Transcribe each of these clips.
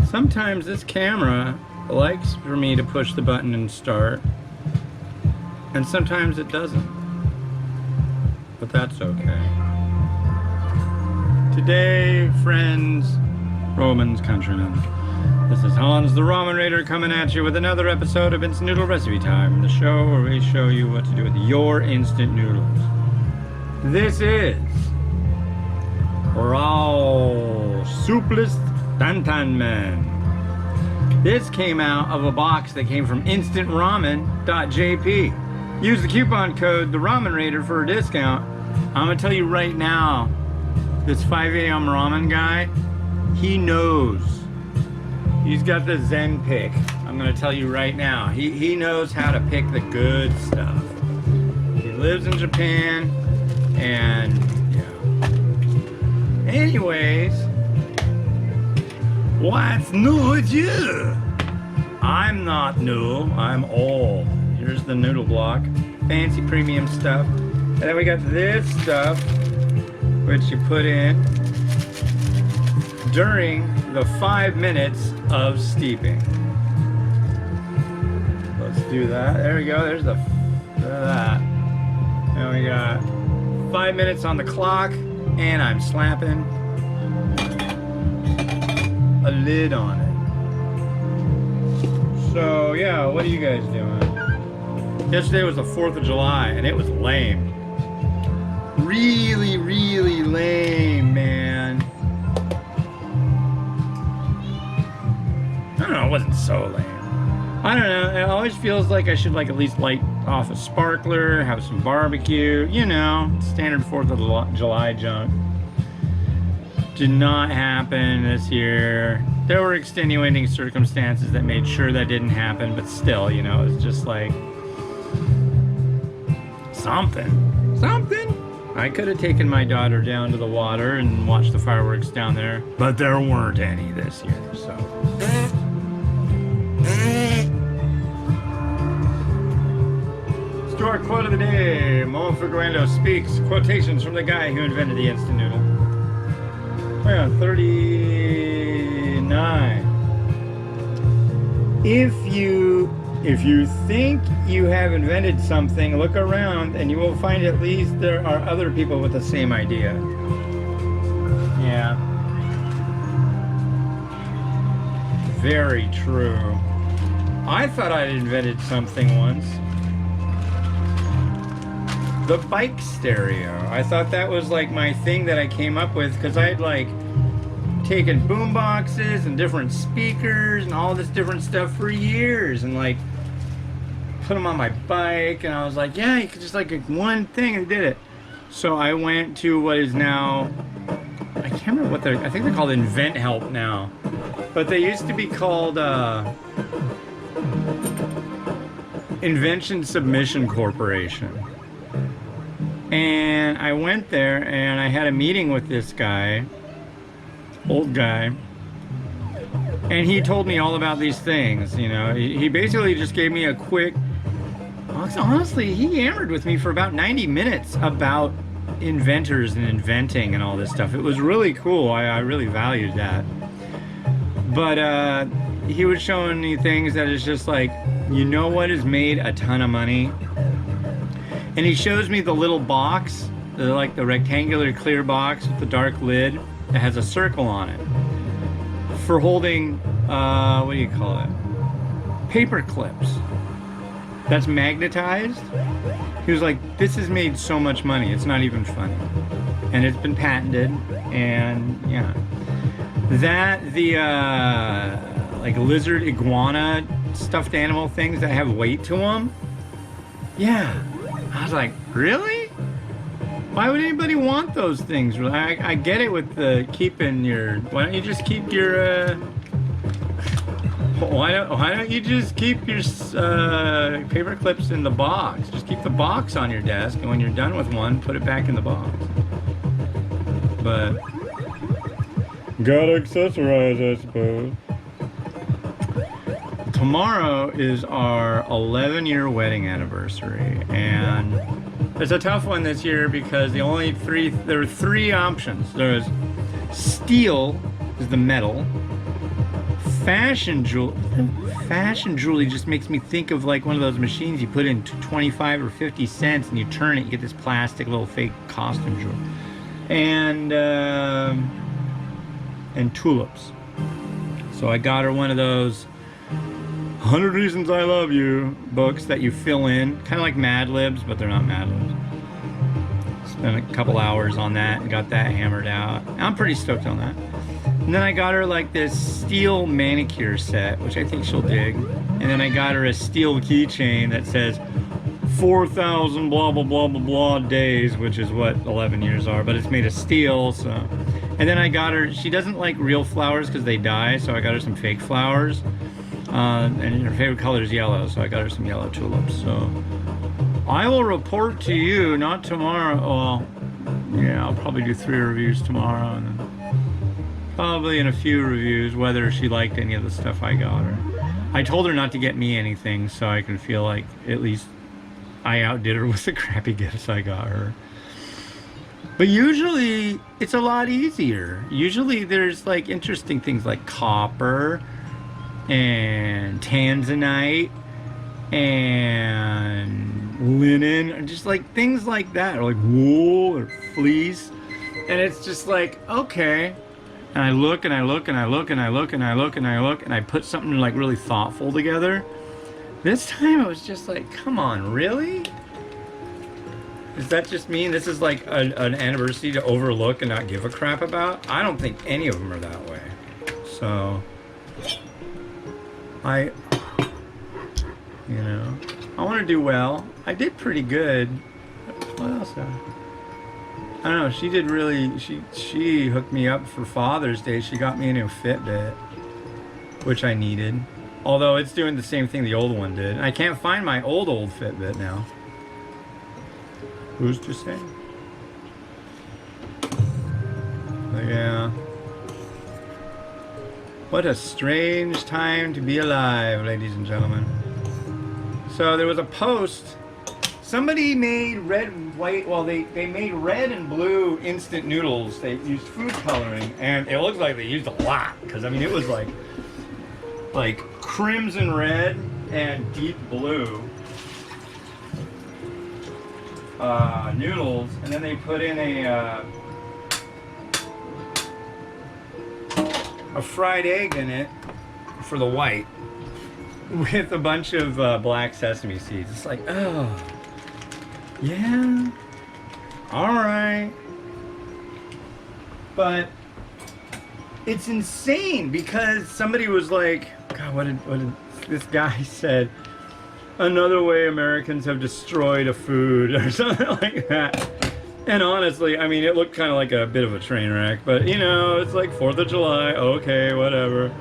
Sometimes this camera likes for me to push the button and start, and sometimes it doesn't, but that's okay. Today, friends, Romans, countrymen, this is Hans the Ramen Raider coming at you with another episode of Instant Noodle Recipe Time, the show where we show you what to do with your instant noodles. This is Raoh Soupless Tantanmen. This came out of a box that came from instantramen.jp. Use the coupon code the Ramen Raider for a discount. I'm gonna tell you right now, this 5 a.m. ramen guy, he knows. He's got the Zen pick. I'm gonna tell you right now, he knows how to pick the good stuff. He lives in Japan, and yeah. Anyways, what's new with you? I'm not new, I'm old. Here's the noodle block, fancy premium stuff. And then we got this stuff, which you put in during the 5 minutes of steeping. Let's do that. There we go, there's that. Now we got 5 minutes on the clock, and I'm slapping a lid on it. So yeah, what are you guys doing? Yesterday was the 4th of July, and it was lame. Really, really lame, man. I don't know, it wasn't so lame. I don't know, it always feels like I should at least light off a sparkler, have some barbecue, you know, standard 4th of July junk. Did not happen this year. There were extenuating circumstances that made sure that didn't happen, but still, you know, it's just like something. I could have taken my daughter down to the water and watched the fireworks down there, but there weren't any this year, so. Store quote of the day. Mo Figueroa speaks. Quotations from the guy who invented the instant noodle. We're on 39. If you think you have invented something, look around and you will find at least there are other people with the same idea. Yeah. Very true. I thought I'd invented something once. The bike stereo. I thought that was like my thing that I came up with, because I'd like taken boom boxes and different speakers and all this different stuff for years, and like put them on my bike, and I was like, yeah, you could just like one thing, and did it. So I went to what is now, I can't remember what I think they're called Invent Help now, but they used to be called Invention Submission Corporation. And I went there and I had a meeting with this guy, old guy, and he told me all about these things. You know, he basically just gave me a quick, honestly, he yammered with me for about 90 minutes about inventors and inventing and all this stuff. It was really cool. I really valued that. But he was showing me things that is just like, you know what has made a ton of money? And he shows me the little box, like the rectangular clear box with the dark lid that has a circle on it for holding, what do you call it? Paper clips. That's magnetized. He was like, this has made so much money, it's not even funny. And it's been patented, and yeah. That, the like lizard, iguana, stuffed animal things that have weight to them. Yeah. I was like, really? Why would anybody want those things? I get it with the keeping your, why don't you just keep your, why don't you just keep your paper clips in the box? Just keep the box on your desk, and when you're done with one, put it back in the box. But gotta accessorize, I suppose. Tomorrow is our 11-year wedding anniversary, and it's a tough one this year because there were three options. There was Steel is the metal. Fashion jewelry. Fashion jewelry just makes me think of like one of those machines you put in 25 or 50 cents and you turn it, you get this plastic little fake costume jewelry. And tulips. So I got her one of those 100 Reasons I Love You books that you fill in, kind of like Mad Libs, but they're not Mad Libs. Spent a couple hours on that and got that hammered out. I'm pretty stoked on that. And then I got her like this steel manicure set, which I think she'll dig. And then I got her a steel keychain that says 4,000 blah blah blah blah blah days, which is what 11 years are, but it's made of steel. So, and then I got her, she doesn't like real flowers because they die, so I got her some fake flowers. And her favorite color is yellow, so I got her some yellow tulips. So I will report to you, not tomorrow. Well, yeah, I'll probably do 3 reviews tomorrow, and then probably in a few reviews whether she liked any of the stuff I got her. I told her not to get me anything, so I can feel like at least I outdid her with the crappy gifts I got her. But usually it's a lot easier. Usually there's like interesting things like copper and tanzanite and linen, and just like things like that, or like wool or fleece. And it's just like, okay. And I look and I look and I look and I look and I look and I look and I put something like really thoughtful together. This time it was just like, come on, really? Does that just mean this is like an anniversary to overlook and not give a crap about? I don't think any of them are that way. So, I want to do well. I did pretty good. What else? I don't know. She did really. She hooked me up for Father's Day. She got me a new Fitbit, which I needed. Although it's doing the same thing the old one did. I can't find my old Fitbit now. Who's to say? But yeah. What a strange time to be alive, ladies and gentlemen. So there was a post. Somebody made red and white, well, they made red and blue instant noodles. They used food coloring, and it looks like they used a lot, because I mean it was like crimson red and deep blue noodles, and then they put in a fried egg in it for the white with a bunch of black sesame seeds. It's like, oh, yeah, all right. But it's insane because somebody was like, God, what did this guy said? Another way Americans have destroyed a food or something like that. And honestly, I mean, it looked kind of like a bit of a train wreck, but you know, it's like 4th of July, okay, whatever.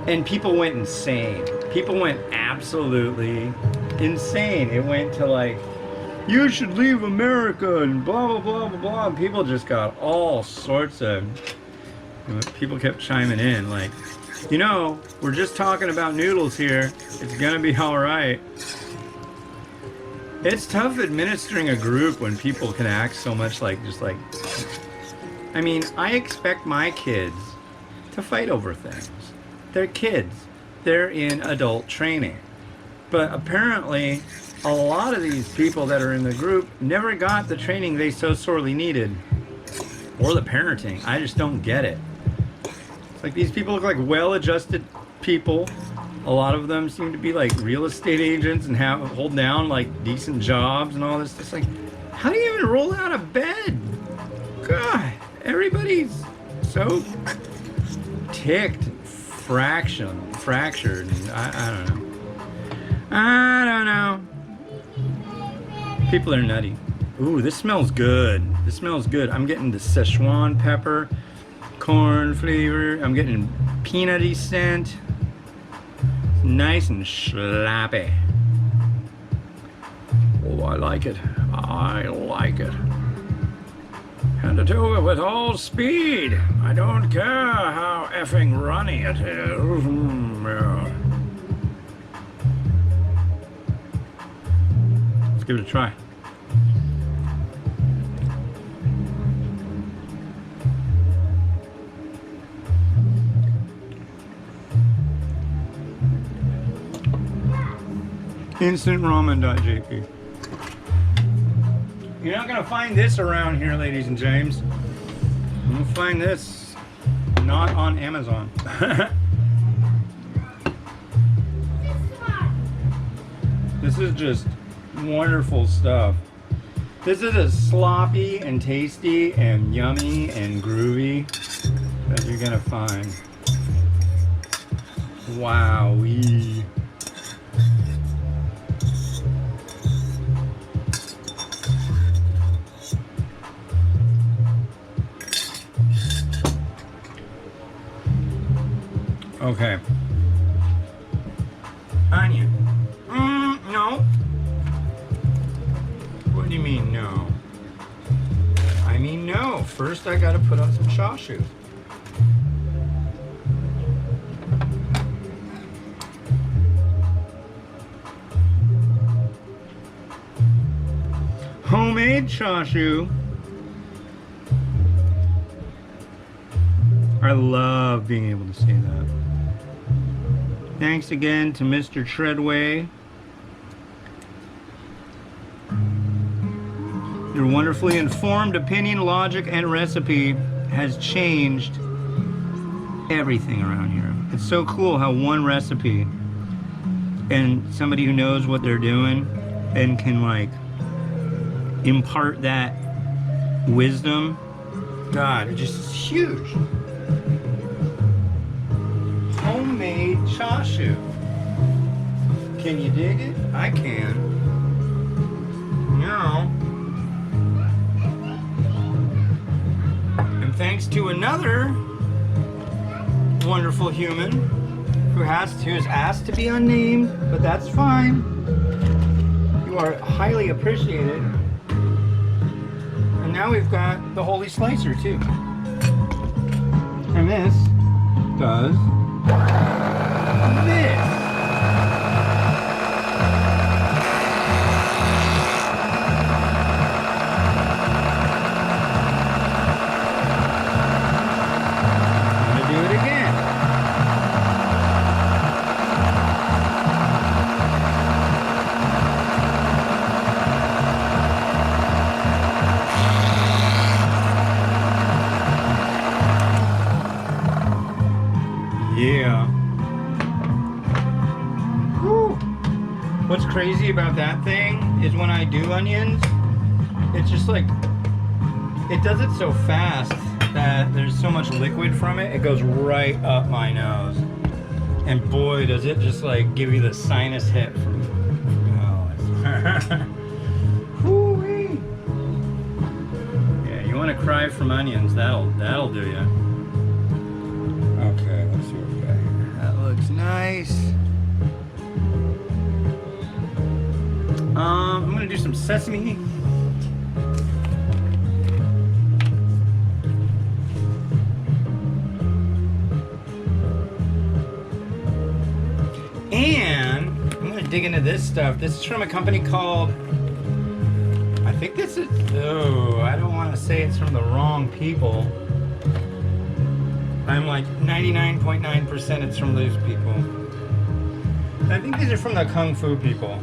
And people went insane. People went absolutely insane. It went to like, you should leave America and blah, blah, blah, blah, blah. And people just got all sorts of, people kept chiming in like, you know, we're just talking about noodles here. It's gonna be all right. It's tough administering a group when people can act so much like, just like, I mean, I expect my kids to fight over things. They're kids. They're in adult training. But apparently, a lot of these people that are in the group never got the training they so sorely needed. Or the parenting. I just don't get it. It's like these people look like well-adjusted people. A lot of them seem to be like real estate agents and hold down like decent jobs and all this. It's like, how do you even roll out of bed? God, everybody's so ticked, fractured. And I don't know. I don't know. People are nutty. Ooh, this smells good. This smells good. I'm getting the Szechuan pepper, corn flavor. I'm getting peanutty scent. Nice and slappy. Oh, I like it. I like it. Hand it over with all speed. I don't care how effing runny it is. Let's give it a try. instantramen.jp. You're not gonna find this around here, ladies and James. You'll find this not on Amazon. This is just wonderful stuff. This is as sloppy and tasty and yummy and groovy that you're gonna find. Wowee. Okay. Onion. No. What do you mean no? I mean no. First I gotta put on some chashu. Homemade chashu. I love being able to say that. Thanks again to Mr. Treadway. Your wonderfully informed opinion, logic, and recipe has changed everything around here. It's so cool how one recipe and somebody who knows what they're doing and can like impart that wisdom. God, it just is huge. Homemade chashu. Can you dig it? I can. No. And thanks to another wonderful human who is asked to be unnamed, but that's fine. You are highly appreciated. And now we've got the holy slicer too. And this does this. I'm gonna do it again. Yeah. Whew. What's crazy about that thing is when I do onions, it's just like, it does it so fast that there's so much liquid from it, it goes right up my nose. And boy, does it just like give you the sinus hit from Whoo-wee. Yeah, you want to cry from onions, that'll do you. Okay, let's see what we got here. That looks nice. I'm gonna do some sesame. And I'm gonna dig into this stuff. This is from a company called, I think this is, oh, I don't want to say it's from the wrong people. I'm like 99.9% it's from those people. I think these are from the Kung Fu people.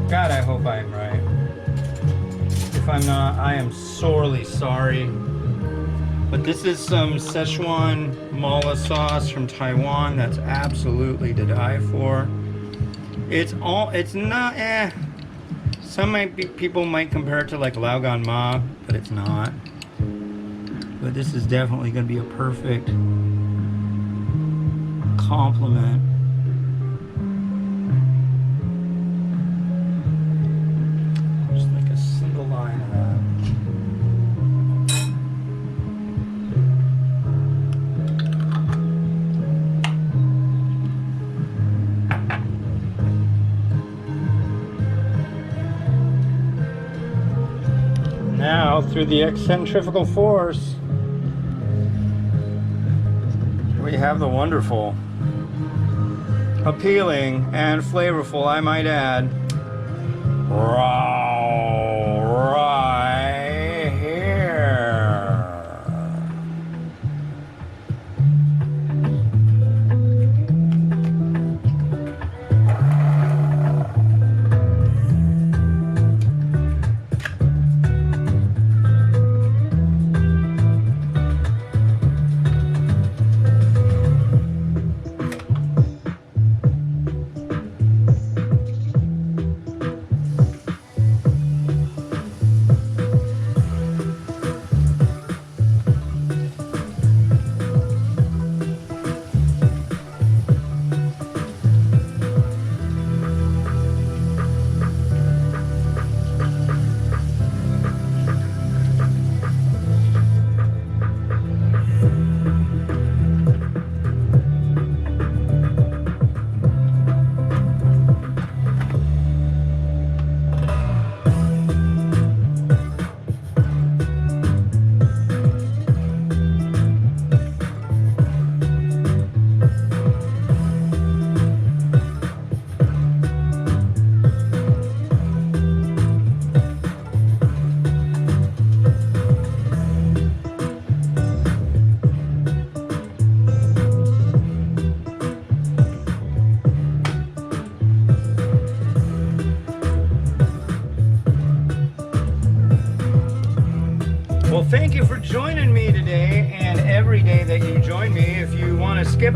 God, I hope I'm right. If I'm not, I am sorely sorry. But this is some Szechuan mala sauce from Taiwan that's absolutely to die for. It's not, people might compare it to like Laogan Ma, but it's not. But this is definitely going to be a perfect complement. Just like a single line of that. Now, through the eccentrical force, we have the wonderful, appealing, and flavorful, I might add, raw right here.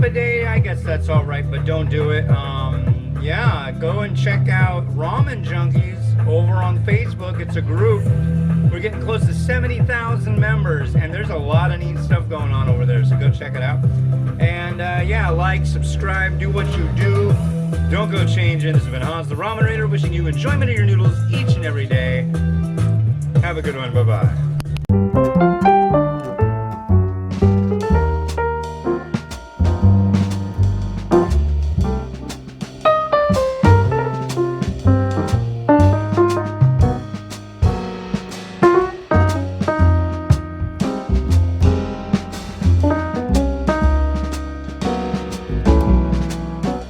a day, I guess that's all right, but don't do it. Yeah, go and check out Ramen Junkies over on Facebook. It's a group. We're getting close to 70,000 members, and there's a lot of neat stuff going on over there, so go check it out. And yeah, like, subscribe, do what you do. Don't go changing. This has been Hans the Ramen Raider, wishing you enjoyment of your noodles each and every day. Have a good one. Bye-bye.